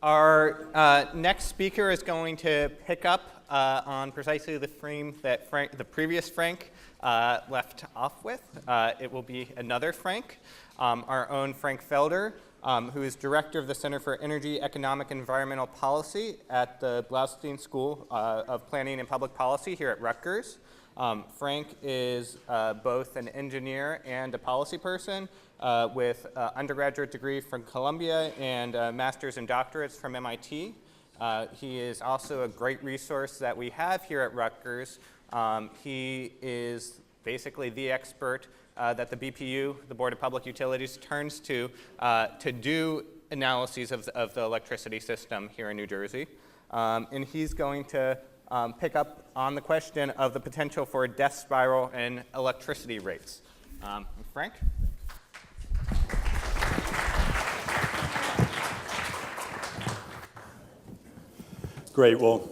Our next speaker is going to pick up on precisely the frame that the previous Frank left off with. It will be another Frank, our own Frank Felder, who is director of the Center for Energy, Economic, and Environmental Policy at the Bloustein School of Planning and Public Policy here at Rutgers. Frank is both an engineer and a policy person with an undergraduate degree from Columbia and a master's and doctorates from MIT. He is also a great resource that we have here at Rutgers. He is basically the expert that the BPU, the Board of Public Utilities, turns to do analyses of the electricity system here in New Jersey. And he's going to pick up on the question of the potential for a death spiral in electricity rates. Frank? Great. Well,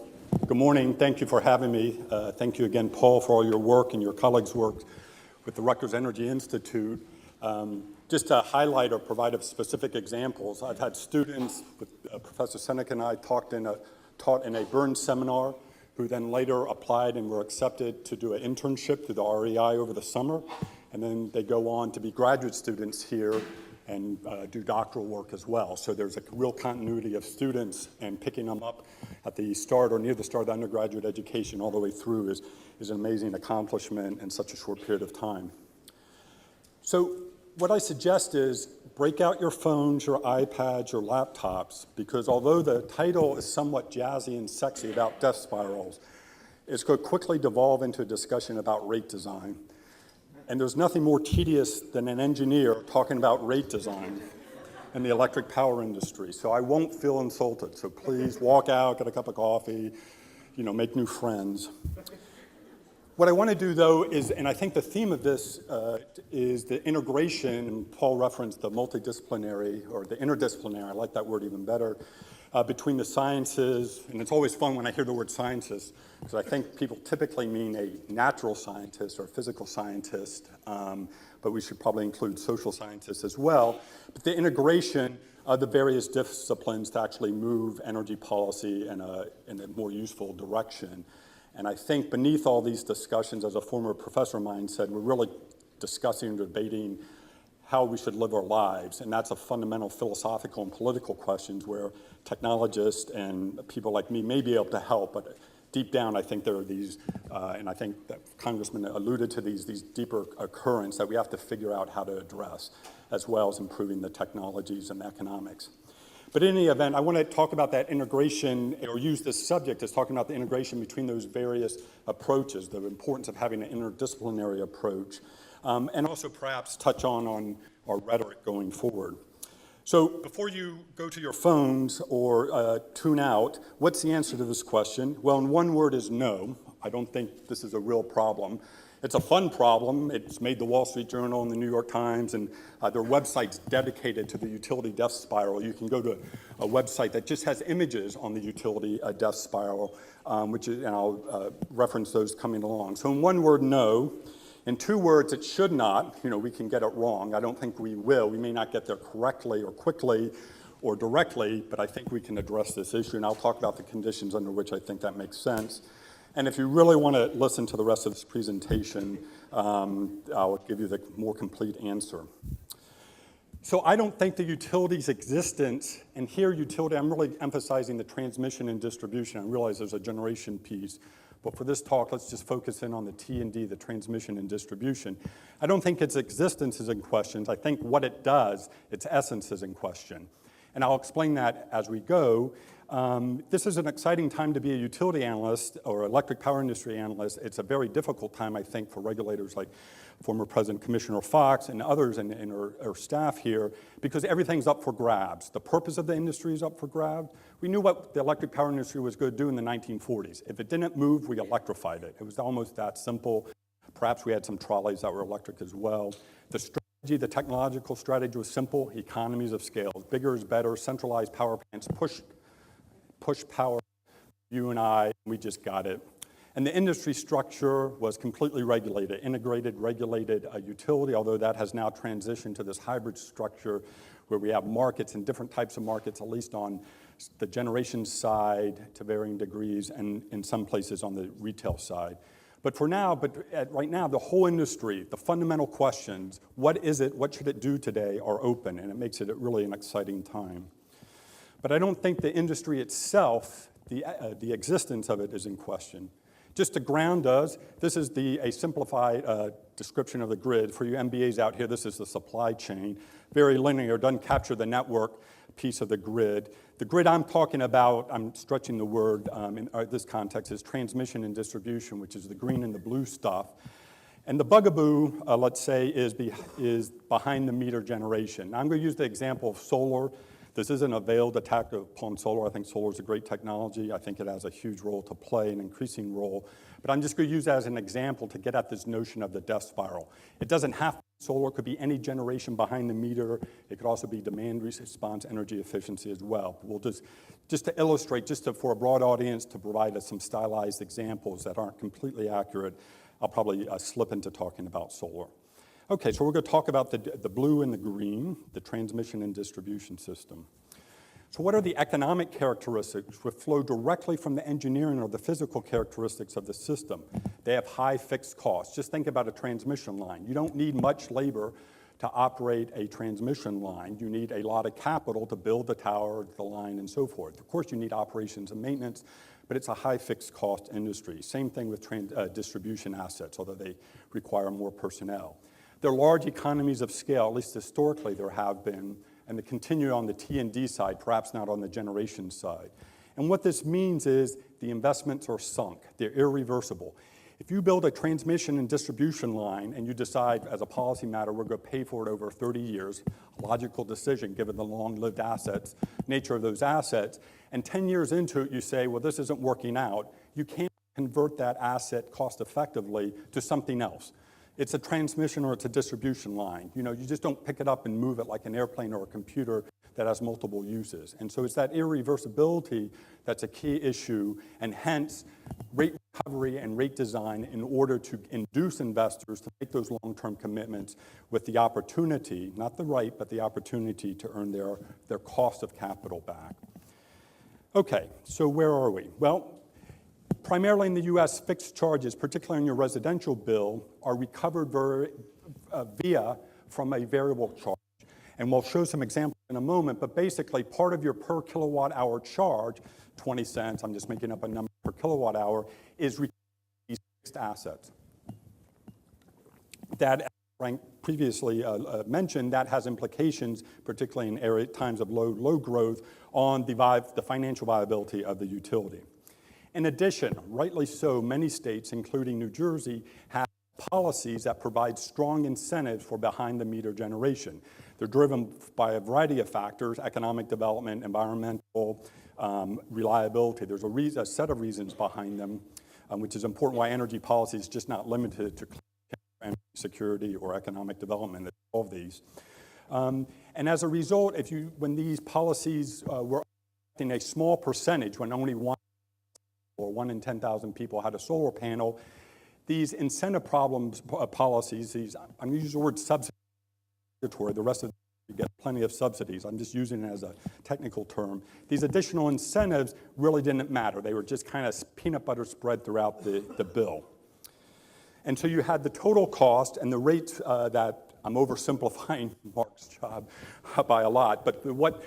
good morning. Thank you for having me. Thank you again, Paul, for all your work and your colleagues' work with the Rutgers Energy Institute. Just to highlight or provide specific examples, I've had students, with Professor Seneca and I taught in a Burns seminar, who then later applied and were accepted to do an internship through the REI over the summer. And then they go on to be graduate students here and do doctoral work as well. So there's a real continuity of students, and picking them up at the start or near the start of the undergraduate education all the way through is an amazing accomplishment in such a short period of time. So what I suggest is break out your phones, your iPads, your laptops, because although the title is somewhat jazzy and sexy about death spirals, it's going to quickly devolve into a discussion about rate design. And there's nothing more tedious than an engineer talking about rate design in the electric power industry. So I won't feel insulted. So please walk out, get a cup of coffee, make new friends. What I want to do, though, is, and I think the theme of this is the integration, and Paul referenced the multidisciplinary, or the interdisciplinary, I like that word even better, between the sciences, and it's always fun when I hear the word sciences, because I think people typically mean a natural scientist or a physical scientist, but we should probably include social scientists as well. But the integration of the various disciplines to actually move energy policy in a more useful direction. And I think beneath all these discussions, as a former professor of mine said, we're really discussing and debating how we should live our lives. And that's a fundamental philosophical and political questions where technologists and people like me may be able to help, but deep down I think there are these, and I think that Congressman alluded to these deeper currents that we have to figure out how to address, as well as improving the technologies and economics. But in any event, I want to talk about that integration, or use this subject as talking about the integration between those various approaches, the importance of having an interdisciplinary approach, and also perhaps touch on our rhetoric going forward. So before you go to your phones or tune out, what's the answer to this question? Well, in one word is no. I don't think this is a real problem. It's a fun problem. It's made the Wall Street Journal and the New York Times, and their website's dedicated to the utility death spiral. You can go to a website that just has images on the utility death spiral, and I'll reference those coming along. So in one word, no. In two words, it should not. We can get it wrong. I don't think we will. We may not get there correctly or quickly or directly, but I think we can address this issue, and I'll talk about the conditions under which I think that makes sense. And if you really want to listen to the rest of this presentation, I'll give you the more complete answer. So I don't think the utility's existence, and here utility, I'm really emphasizing the transmission and distribution. I realize there's a generation piece, but for this talk, let's just focus in on the T&D, the transmission and distribution. I don't think its existence is in question. I think what it does, its essence is in question. And I'll explain that as we go. This is an exciting time to be a utility analyst or electric power industry analyst. It's a very difficult time, I think, for regulators like former President Commissioner Fox and others and our staff here, because everything's up for grabs. The purpose of the industry is up for grabs. We knew what the electric power industry was going to do in the 1940s. If it didn't move, we electrified it. It was almost that simple. Perhaps we had some trolleys that were electric as well. The strategy, the technological strategy was simple: economies of scale. Bigger is better, centralized power plants, push power, you and I, we just got it. And the industry structure was completely regulated, integrated, regulated utility, although that has now transitioned to this hybrid structure where we have markets and different types of markets, at least on the generation side to varying degrees, and in some places on the retail side. But for now, right now, the whole industry, the fundamental questions, what is it, what should it do today, are open, and it makes it really an exciting time. But I don't think the industry itself, the existence of it, is in question. Just to ground us, this is a simplified description of the grid. For you MBAs out here, this is the supply chain. Very linear, doesn't capture the network piece of the grid. The grid I'm talking about, I'm stretching the word in this context, is transmission and distribution, which is the green and the blue stuff. And the bugaboo, let's say, is behind the meter generation. Now, I'm going to use the example of solar. This isn't a veiled attack upon solar. I think solar is a great technology. I think it has a huge role to play, an increasing role. But I'm just going to use that as an example to get at this notion of the death spiral. It doesn't have to be solar. It could be any generation behind the meter. It could also be demand response, energy efficiency as well. We'll just to illustrate, for a broad audience, to provide us some stylized examples that aren't completely accurate, I'll probably slip into talking about solar. Okay, so we're going to talk about the blue and the green, the transmission and distribution system. So what are the economic characteristics which flow directly from the engineering or the physical characteristics of the system? They have high fixed costs. Just think about a transmission line. You don't need much labor to operate a transmission line. You need a lot of capital to build the tower, the line, and so forth. Of course, you need operations and maintenance, but it's a high fixed cost industry. Same thing with distribution assets, although they require more personnel. There are large economies of scale, at least historically there have been, and they continue on the T&D side, perhaps not on the generation side. And what this means is the investments are sunk. They're irreversible. If you build a transmission and distribution line and you decide as a policy matter we're going to pay for it over 30 years, a logical decision given the long-lived nature of those assets, and 10 years into it you say, well, this isn't working out, you can't convert that asset cost effectively to something else. It's a transmission or it's a distribution line. You just don't pick it up and move it like an airplane or a computer that has multiple uses. And so it's that irreversibility that's a key issue, and hence rate recovery and rate design in order to induce investors to make those long-term commitments with the opportunity, not the right, but the opportunity to earn their cost of capital back. Okay, so where are we? Well, primarily in the U.S., fixed charges, particularly in your residential bill, are recovered via from a variable charge. And we'll show some examples in a moment, but basically part of your per kilowatt hour charge, 20 cents, I'm just making up a number per kilowatt hour, is these fixed assets. That, as Frank previously mentioned, that has implications, particularly in times of low growth, on the financial viability of the utility. In addition, rightly so, many states, including New Jersey, have policies that provide strong incentives for behind-the-meter generation. They're driven by a variety of factors: economic development, environmental, reliability. There's a set of reasons behind them, which is important why energy policy is just not limited to energy security or economic development, all of these. And as a result, when these policies were in a small percentage, when only one in 10,000 people had a solar panel, these incentive policies, I'm going to use the word subsidy, the rest of you get plenty of subsidies. I'm just using it as a technical term. These additional incentives really didn't matter. They were just kind of peanut butter spread throughout the bill. And so you had the total cost and the rates that, I'm oversimplifying Mark's job by a lot, but what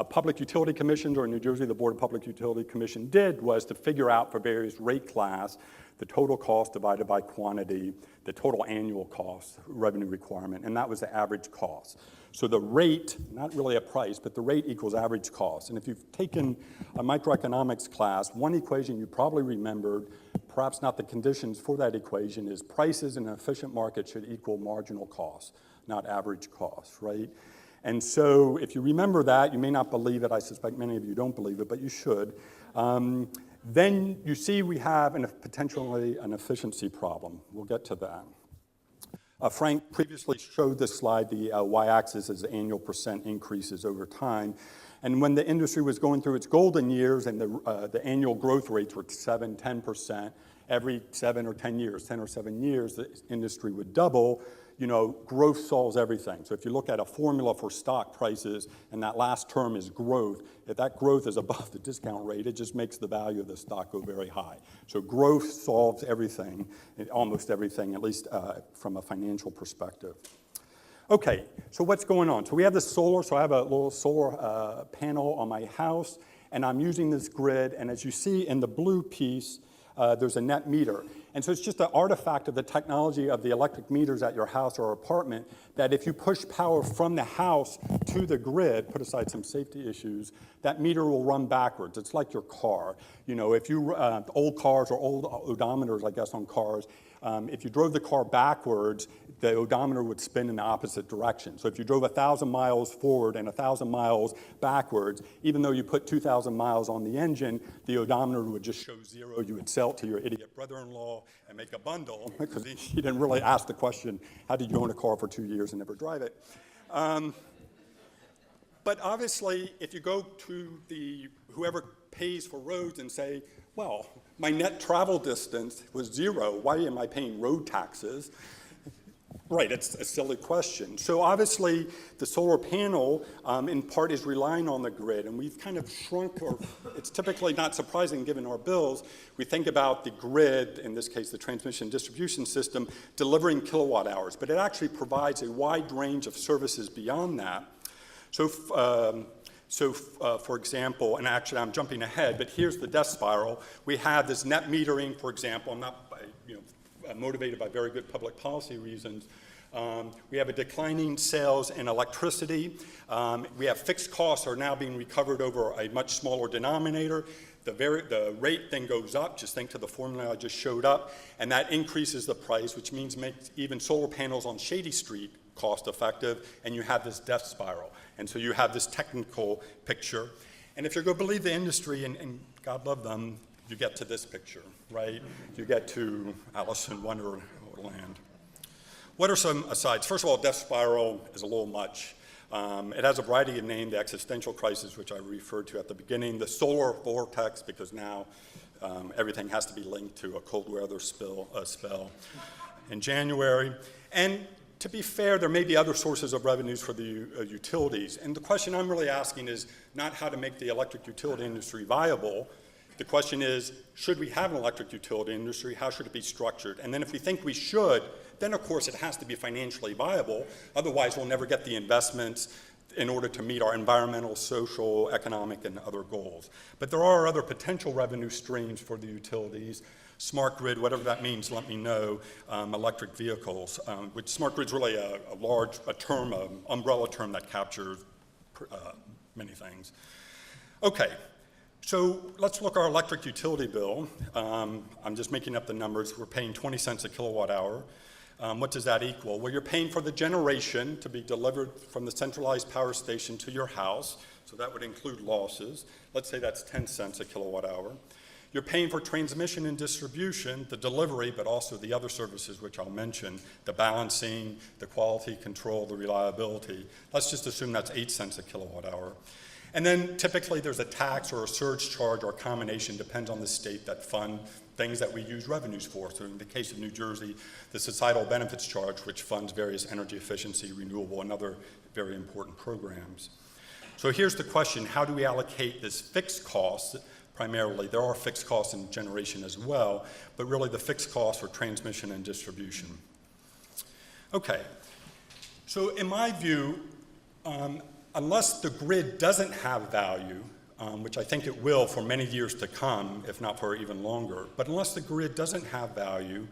public utility commissions, or in New Jersey, the Board of Public Utility Commission did was to figure out for various rate class the total cost divided by quantity, the total annual cost, revenue requirement, and that was the average cost. So the rate, not really a price, but the rate equals average cost. And if you've taken a microeconomics class, one equation you probably remembered, perhaps not the conditions for that equation, is prices in an efficient market should equal marginal cost, not average cost, right? And so if you remember that, you may not believe it, I suspect many of you don't believe it, but you should. Then you see we have potentially an efficiency problem. We'll get to that. Frank previously showed this slide. The y-axis is annual percent increases over time. And when the industry was going through its golden years and the annual growth rates were 7-10%, every 7 or 10 years, 10 or 7 years, the industry would double. growth solves everything. So if you look at a formula for stock prices and that last term is growth, if that growth is above the discount rate, it just makes the value of the stock go very high. So growth solves everything, almost everything, at least from a financial perspective. Okay, so what's going on? So we have this solar, so I have a little solar panel on my house, and I'm using this grid, and as you see in the blue piece, there's a net meter. And so it's just an artifact of the technology of the electric meters at your house or apartment that if you push power from the house to the grid, put aside some safety issues, that meter will run backwards. It's like your car. If you, old cars or old odometers, I guess, on cars, if you drove the car backwards, the odometer would spin in the opposite direction. So if you drove 1,000 miles forward and 1,000 miles backwards, even though you put 2,000 miles on the engine, the odometer would just show 0. You would sell it to your idiot brother-in-law and make a bundle, because he didn't really ask the question, how did you own a car for 2 years and never drive it? But obviously, if you go to whoever pays for roads and say, well, my net travel distance was 0, why am I paying road taxes? Right, it's a silly question. So obviously, the solar panel, in part, is relying on the grid, and we've kind of shrunk, or it's typically not surprising given our bills. We think about the grid, in this case, the transmission distribution system, delivering kilowatt hours, but it actually provides a wide range of services beyond that. So, for example, and actually I'm jumping ahead, but here's the death spiral. We have this net metering, for example. I'm not, motivated by very good public policy reasons. We have a declining sales in electricity. We have fixed costs are now being recovered over a much smaller denominator. The rate then goes up, just think to the formula I just showed up, and that increases the price, which means makes even solar panels on Shady Street cost effective, and you have this death spiral. And so you have this technical picture. And if you're going to believe the industry, and God love them, you get to this picture, right? You get to Alice in Wonderland. What are some asides? First of all, death spiral is a little much. It has a variety of names, the existential crisis, which I referred to at the beginning, the solar vortex, because now everything has to be linked to a cold weather spell in January. And to be fair, there may be other sources of revenues for the utilities. And the question I'm really asking is not how to make the electric utility industry viable. The question is, should we have an electric utility industry? How should it be structured? And then if we think we should, then of course it has to be financially viable. Otherwise, we'll never get the investments in order to meet our environmental, social, economic, and other goals. But there are other potential revenue streams for the utilities. Smart grid, whatever that means, let me know. Electric vehicles, which smart grid's really a term, an umbrella term that captures many things. Okay. So let's look at our electric utility bill. I'm just making up the numbers. We're paying 20 cents a kilowatt hour. What does that equal? Well, you're paying for the generation to be delivered from the centralized power station to your house. So that would include losses. Let's say that's 10 cents a kilowatt hour. You're paying for transmission and distribution, the delivery, but also the other services which I'll mention, the balancing, the quality control, the reliability. Let's just assume that's 8 cents a kilowatt hour. And then typically there's a tax or a surge charge or a combination, depends on the state, that fund things that we use revenues for. So in the case of New Jersey, the societal benefits charge, which funds various energy efficiency, renewable, and other very important programs. So here's the question, how do we allocate this fixed cost? Primarily, there are fixed costs in generation as well, but really the fixed costs for transmission and distribution. Okay, so in my view, unless the grid doesn't have value, which I think it will for many years to come, if not for even longer, but unless the grid doesn't have value,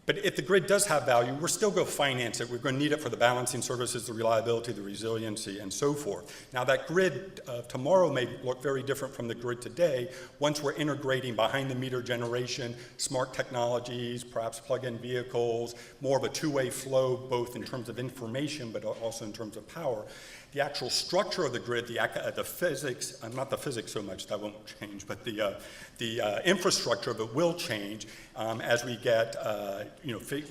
but if the grid does have value, we're still going to finance it. We're going to need it for the balancing services, the reliability, the resiliency, and so forth. Now that grid tomorrow may look very different from the grid today once we're integrating behind the meter generation, smart technologies, perhaps plug-in vehicles, more of a two-way flow, both in terms of information, but also in terms of power. The actual structure of the grid, the physics, not the physics so much, that won't change, but the infrastructure of it will change as we get,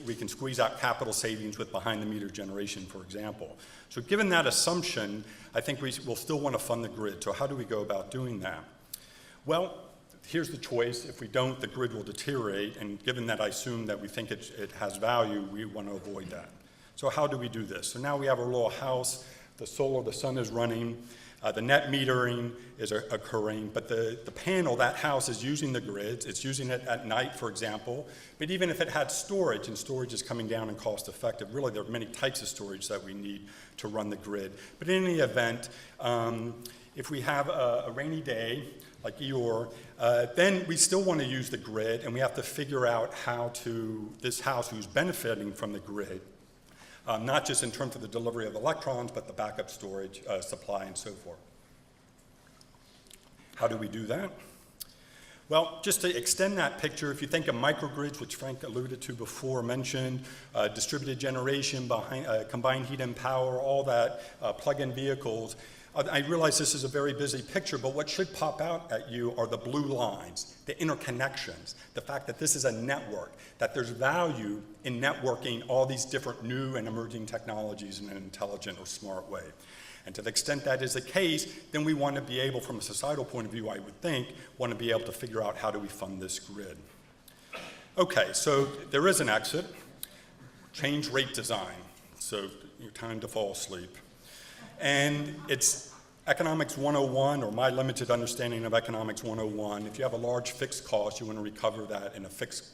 we can squeeze out capital savings with behind the meter generation, for example. So given that assumption, I think we'll still want to fund the grid. So how do we go about doing that? Well, here's the choice. If we don't, the grid will deteriorate, and given that I assume that we think it has value, we want to avoid that. So how do we do this? So now we have our little house, the solar, the sun is running, the net metering is occurring, but the panel, that house is using the grids, it's using it at night, for example, but even if it had storage, and storage is coming down and cost effective, really there are many types of storage that we need to run the grid. But in any event, if we have a rainy day, like Eeyore, then we still want to use the grid, and we have to figure out how to, this house who's benefiting from the grid, not just in terms of the delivery of electrons, but the backup storage, supply, and so forth. How do we do that? Well, just to extend that picture, if you think of microgrids, which Frank alluded to before, mentioned, distributed generation, combined heat and power, all that, plug-in vehicles, I realize this is a very busy picture, but what should pop out at you are the blue lines, the interconnections, the fact that this is a network, that there's value in networking all these different new and emerging technologies in an intelligent or smart way. And to the extent that is the case, then we want to be able, from a societal point of view, I would think, want to be able to figure out how do we fund this grid. Okay, so there is an exit. Change rate design. So time to fall asleep. And it's Economics 101, or my limited understanding of Economics 101. If you have a large fixed cost, you want to recover that in a fixed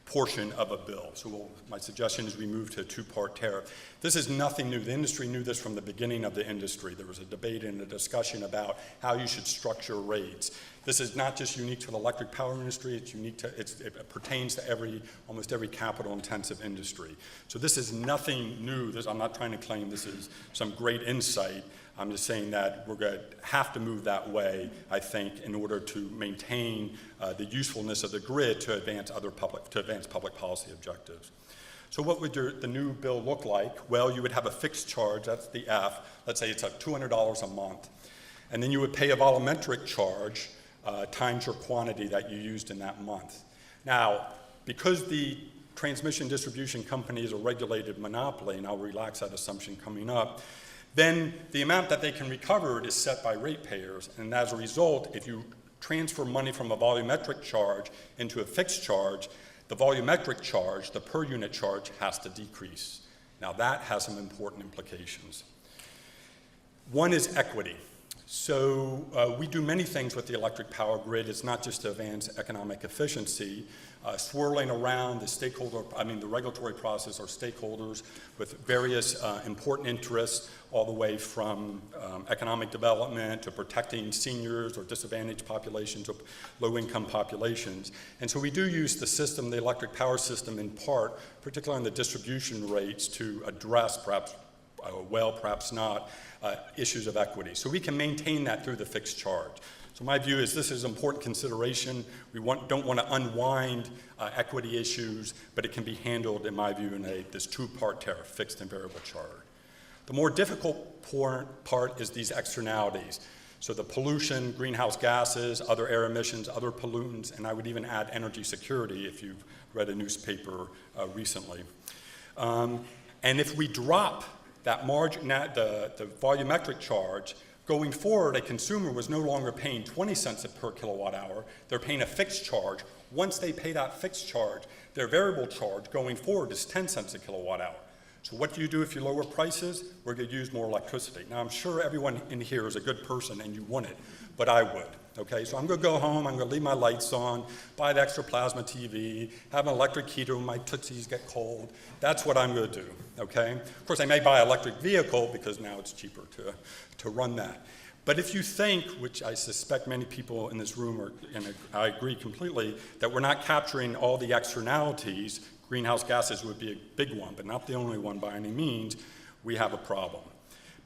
portion of a bill. So my suggestion is we move to a two-part tariff. This is nothing new. The industry knew this from the beginning of the industry. There was a debate and a discussion about how you should structure rates. This is not just unique to the electric power industry, it's unique to, it pertains to almost every capital-intensive industry. So this is nothing new. I'm not trying to claim this is some great insight. I'm just saying that we're going to have to move that way, I think, in order to maintain the usefulness of the grid to advance public policy objectives. So what would the new bill look like? Well, you would have a fixed charge, that's the F. Let's say it's $200 a month. And then you would pay a volumetric charge times your quantity that you used in that month. Now, because the transmission distribution company is a regulated monopoly, and I'll relax that assumption coming up, then the amount that they can recover is set by ratepayers, and as a result, if you transfer money from a volumetric charge into a fixed charge, the volumetric charge, the per unit charge, has to decrease. Now that has some important implications. One is equity. So we do many things with the electric power grid. It's not just to advance economic efficiency. Swirling around the regulatory process are stakeholders with various important interests, all the way from economic development to protecting seniors or disadvantaged populations or low-income populations. And so we do use the system, the electric power system in part, particularly on the distribution rates, to address perhaps perhaps not, issues of equity. So we can maintain that through the fixed charge. So my view is this is an important consideration. We don't want to unwind equity issues, but it can be handled, in my view, in this two-part tariff, fixed and variable charge. The more difficult part is these externalities. So the pollution, greenhouse gases, other air emissions, other pollutants, and I would even add energy security if you've read a newspaper recently. And if we drop that margin, the volumetric charge, going forward, a consumer was no longer paying 20 cents per kilowatt hour. They're paying a fixed charge. Once they pay that fixed charge, their variable charge going forward is 10 cents a kilowatt hour. So what do you do if you lower prices? We're going to use more electricity. Now, I'm sure everyone in here is a good person and you want it, but I would. Okay, so I'm going to go home, I'm going to leave my lights on, buy the extra plasma TV, have an electric heater when my Tootsies get cold. That's what I'm going to do, okay? Of course, I may buy an electric vehicle because now it's cheaper to run that. But if you think, which I suspect many people in this room are, and I agree completely, that we're not capturing all the externalities, greenhouse gases would be a big one, but not the only one by any means, we have a problem.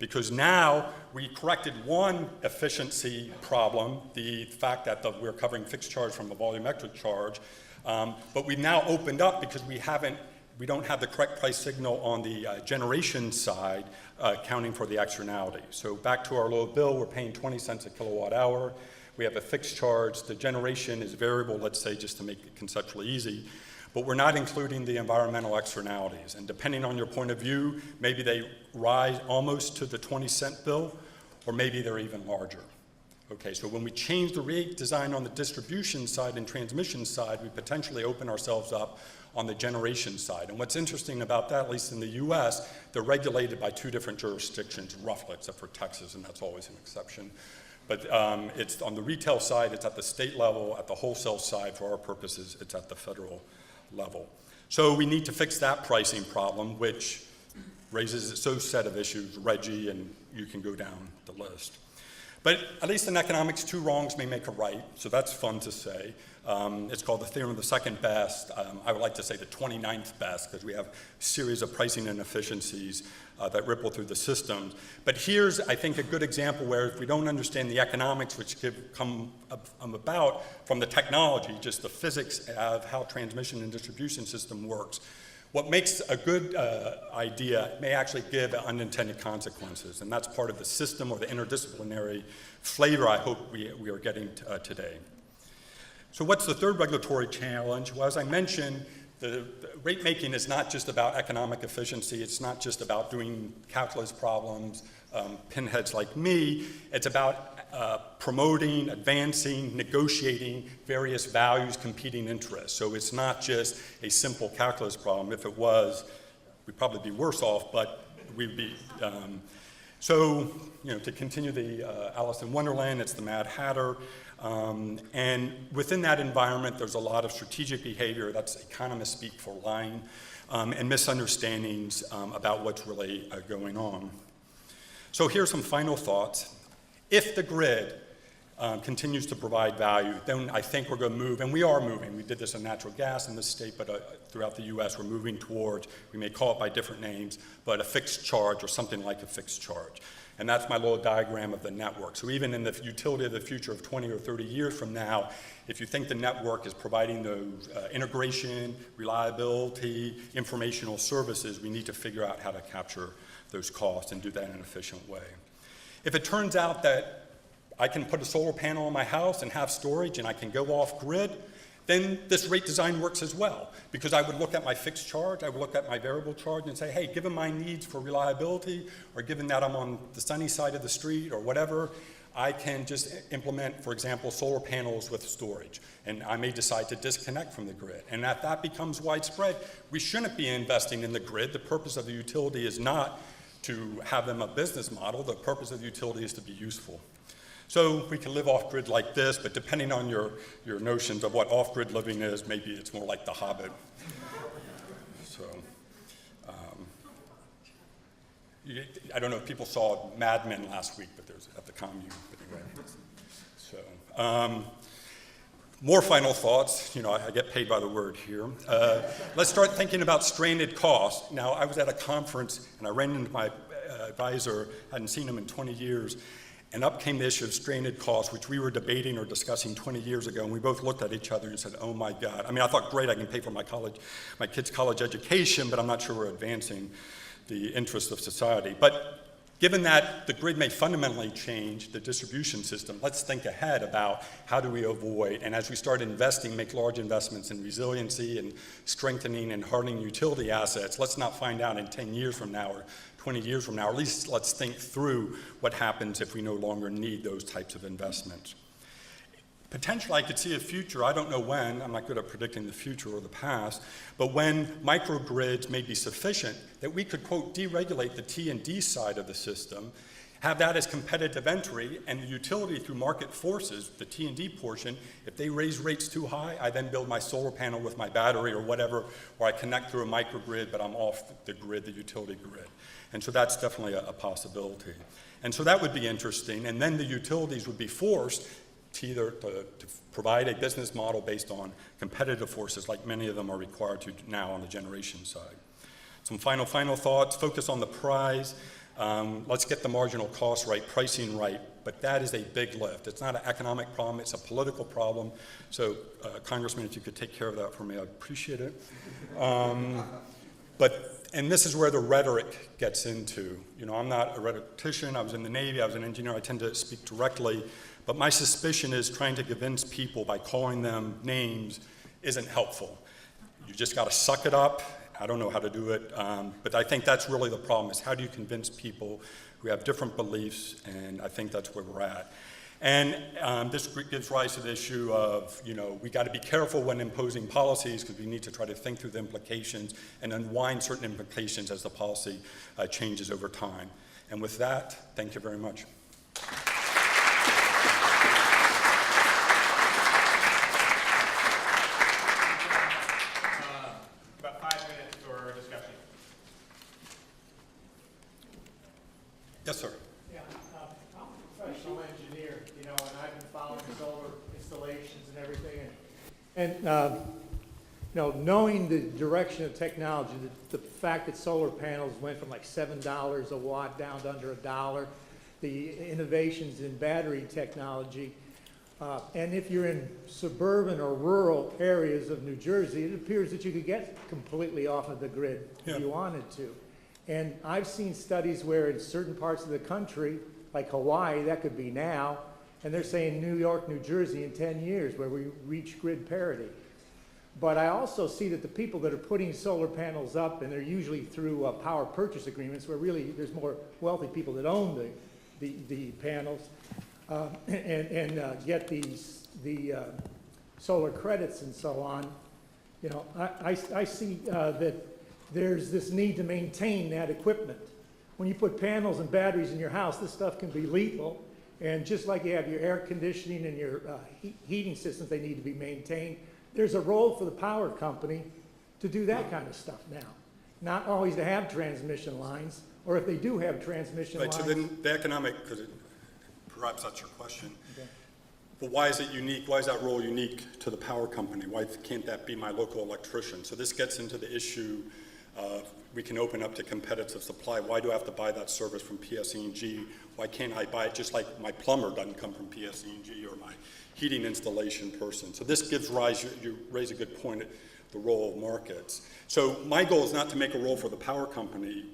Because now we corrected one efficiency problem, the fact that we're covering fixed charge from a volumetric charge, but we've now opened up because we don't have the correct price signal on the generation side accounting for the externality. So back to our low bill, we're paying 20 cents a kilowatt hour. We have a fixed charge. The generation is variable, let's say, just to make it conceptually easy. But we're not including the environmental externalities. And depending on your point of view, maybe they rise almost to the 20-cent bill, or maybe they're even larger. Okay, so when we change the rate design on the distribution side and transmission side, we potentially open ourselves up on the generation side. And what's interesting about that, at least in the US, they're regulated by 2 different jurisdictions, roughly, except for Texas, and that's always an exception. But it's on the retail side, it's at the state level. At the wholesale side, for our purposes, it's at the federal level. So we need to fix that pricing problem, which raises its own set of issues, RGGI, and you can go down the list. But at least in economics, 2 wrongs may make a right, so that's fun to say. It's called the theorem of the second best. I would like to say the 29th best, because we have a series of pricing inefficiencies that ripple through the systems. But here's, I think, a good example where if we don't understand the economics which come about from the technology, just the physics of how transmission and distribution system works, what makes a good idea may actually give unintended consequences, and that's part of the system or the interdisciplinary flavor I hope we are getting today. So what's the third regulatory challenge? Well, as I mentioned, the rate making is not just about economic efficiency, it's not just about doing calculus problems, pinheads like me, it's about promoting, advancing, negotiating various values, competing interests. So it's not just a simple calculus problem. If it was, we'd probably be worse off, but we'd be. So, to continue the Alice in Wonderland, it's the Mad Hatter. And within that environment, there's a lot of strategic behavior, that's economists speak for lying, and misunderstandings about what's really going on. So here's some final thoughts. If the grid continues to provide value, then I think we're going to move, and we are moving. We did this in natural gas in this state, but throughout the US, we're moving towards, we may call it by different names, but a fixed charge or something like a fixed charge. And that's my little diagram of the network. So even in the utility of the future of 20 or 30 years from now, if you think the network is providing those integration, reliability, informational services, we need to figure out how to capture those costs and do that in an efficient way. If it turns out that I can put a solar panel on my house and have storage and I can go off grid, then this rate design works as well. Because I would look at my fixed charge, I would look at my variable charge and say, hey, given my needs for reliability, or given that I'm on the sunny side of the street or whatever, I can just implement, for example, solar panels with storage. And I may decide to disconnect from the grid. And if that becomes widespread, we shouldn't be investing in the grid. The purpose of the utility is not to have them a business model. The purpose of the utility is to be useful. So we can live off-grid like this, but depending on your notions of what off-grid living is, maybe it's more like The Hobbit. So, I don't know if people saw Mad Men last week, but there's at the commune. But anyway, so more final thoughts. I get paid by the word here. Let's start thinking about stranded costs. Now, I was at a conference and I ran into my advisor. Hadn't seen him in 20 years. And up came the issue of stranded costs, which we were debating or discussing 20 years ago, and we both looked at each other and said, oh my God. I mean, I thought, great, I can pay for my kids' college education, but I'm not sure we're advancing the interests of society. But given that the grid may fundamentally change the distribution system, let's think ahead about how do we avoid, and as we start investing, make large investments in resiliency and strengthening and hardening utility assets, let's not find out in 10 years from now or 20 years from now, or at least let's think through what happens if we no longer need those types of investments. Potentially, I could see a future, I don't know when, I'm not good at predicting the future or the past, but when microgrids may be sufficient, that we could, quote, deregulate the T&D side of the system, have that as competitive entry, and the utility through market forces, the T&D portion, if they raise rates too high, I then build my solar panel with my battery or whatever, or I connect through a microgrid, but I'm off the grid, the utility grid. And so that's definitely a possibility. And so that would be interesting, and then the utilities would be forced to either to provide a business model based on competitive forces, like many of them are required to now on the generation side. Some final thoughts, focus on the prize. Let's get the marginal cost right, pricing right, but that is a big lift. It's not an economic problem, it's a political problem. So, Congressman, if you could take care of that for me, I'd appreciate it. And this is where the rhetoric gets into. I'm not a rhetorician, I was in the Navy, I was an engineer, I tend to speak directly, but my suspicion is trying to convince people by calling them names isn't helpful. You just gotta suck it up. I don't know how to do it, but I think that's really the problem, is how do you convince people who have different beliefs, and I think that's where we're at. And this gives rise to the issue of, we got to be careful when imposing policies because we need to try to think through the implications and unwind certain implications as the policy changes over time. And with that, thank you very much. About 5 minutes for discussion. Yes, sir. Yeah, I'm a professional engineer, and I've been following solar installations and everything. And knowing the direction of technology, the fact that solar panels went from like $7 a watt down to under $1, the innovations in battery technology, and if you're in suburban or rural areas of New Jersey, it appears that you could get completely off of the grid if you wanted to. And I've seen studies where in certain parts of the country, like Hawaii, that could be now, and they're saying New York, New Jersey in 10 years where we reach grid parity. But I also see that the people that are putting solar panels up, and they're usually through power purchase agreements where really there's more wealthy people that own the panels and get the solar credits and so on. I see that there's this need to maintain that equipment. When you put panels and batteries in your house, this stuff can be lethal. And just like you have your air conditioning and your heating systems, they need to be maintained. There's a role for the power company to do that kind of stuff now. Not always to have transmission lines, or if they do have transmission lines. So then the economic, because perhaps that's your question. Okay. But why is it unique? Why is that role unique to the power company? Why can't that be my local electrician? So this gets into the issue we can open up to competitive supply. Why do I have to buy that service from PSE&G? Why can't I buy it just like my plumber doesn't come from PSE&G or my heating installation person? So this gives rise, you raise a good point, the role of markets. So my goal is not to make a role for the power company.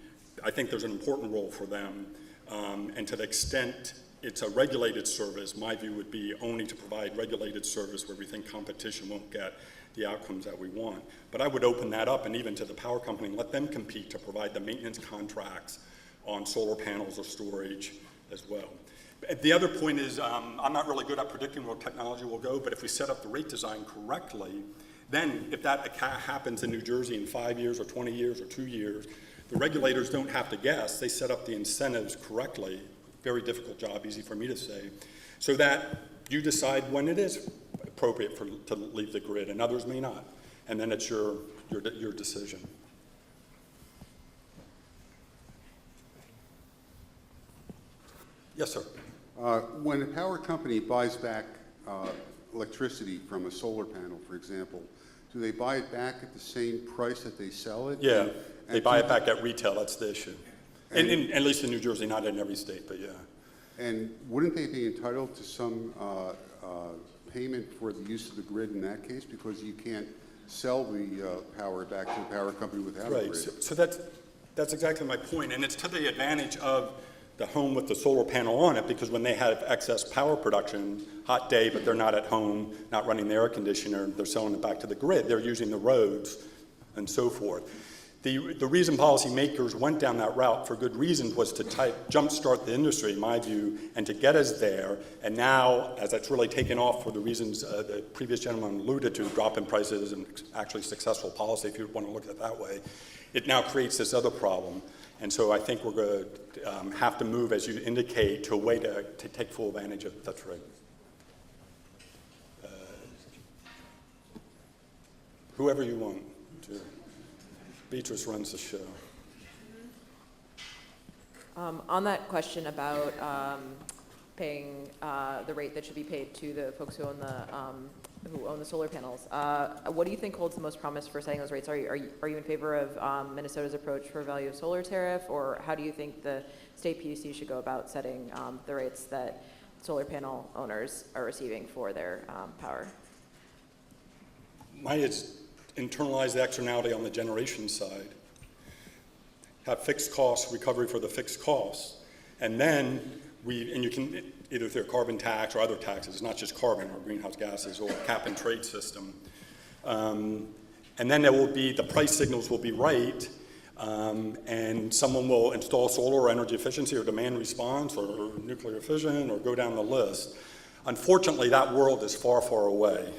I think there's an important role for them. And to the extent it's a regulated service, my view would be only to provide regulated service where we think competition won't get the outcomes that we want. But I would open that up and even to the power company and let them compete to provide the maintenance contracts on solar panels or storage as well. The other point is I'm not really good at predicting where technology will go, but if we set up the rate design correctly, then if that happens in New Jersey in 5 years or 20 years or 2 years, the regulators don't have to guess. They set up the incentives correctly. Very difficult job, easy for me to say, so that you decide when it is appropriate to leave the grid, and others may not. And then it's your decision. Yes, sir. When a power company buys back electricity from a solar panel, for example, do they buy it back at the same price that they sell it? Yeah, they buy it back at retail. That's the issue. At least in New Jersey, not in every state, but yeah. And wouldn't they be entitled to some payment for the use of the grid in that case, because you can't sell the power back to the power company without a grid? Right. So that's exactly my point, and it's to the advantage of the home with the solar panel on it, because when they have excess power production, hot day, but they're not at home, not running the air conditioner, they're selling it back to the grid. They're using the roads and so forth. The reason policymakers went down that route for good reasons was to jumpstart the industry, in my view, and to get us there. And now, as that's really taken off for the reasons the previous gentleman alluded to, drop in prices and actually successful policy, if you want to look at it that way, it now creates this other problem. And so I think we're going to have to move, as you indicate, to a way to take full advantage of it. That's right. Whoever you want to. Beatrice runs the show. On that question about paying the rate that should be paid to the folks who own the solar panels, what do you think holds the most promise for setting those rates? Are you in favor of Minnesota's approach for value of solar tariff, or how do you think the state PUC should go about setting the rates that solar panel owners are receiving for their power? Mine is internalize the externality on the generation side, have fixed costs, recovery for the fixed costs, and then you can, either through a carbon tax or other taxes, it's not just carbon or greenhouse gases, or cap and trade system. And then there will be, the price signals will be right, and someone will install solar or energy efficiency or demand response or nuclear fission or go down the list. Unfortunately, that world is far, far away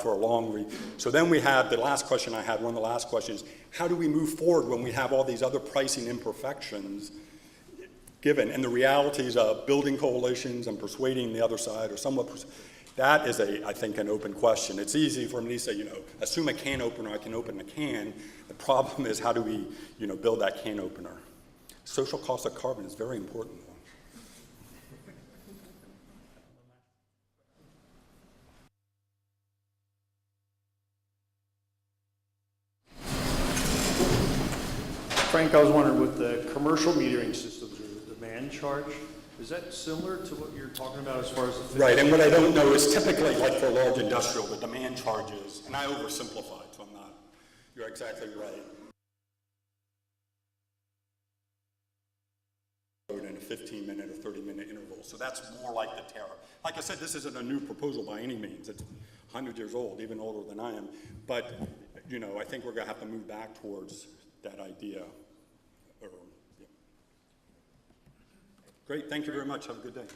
for a so then we have the last question I had, one of the last questions, how do we move forward when we have all these other pricing imperfections given, and the realities of building coalitions and persuading the other side, or somewhat, that is I think, an open question. It's easy for me to say, assume a can opener, I can open a can. The problem is how do we, build that can opener? Social cost of carbon is very important. Frank, I was wondering, with the commercial metering systems or the demand charge, is that similar to what you're talking about as far as the... Right, and what I don't know is typically, like for large industrial, the demand charges, and I oversimplified, so I'm not, you're exactly right. In a 15-minute or 30-minute interval, so that's more like the tariff. Like I said, this isn't a new proposal by any means. It's 100 years old, even older than I am, but, I think we're going to have to move back towards that idea. Great, thank you very much. Have a good day.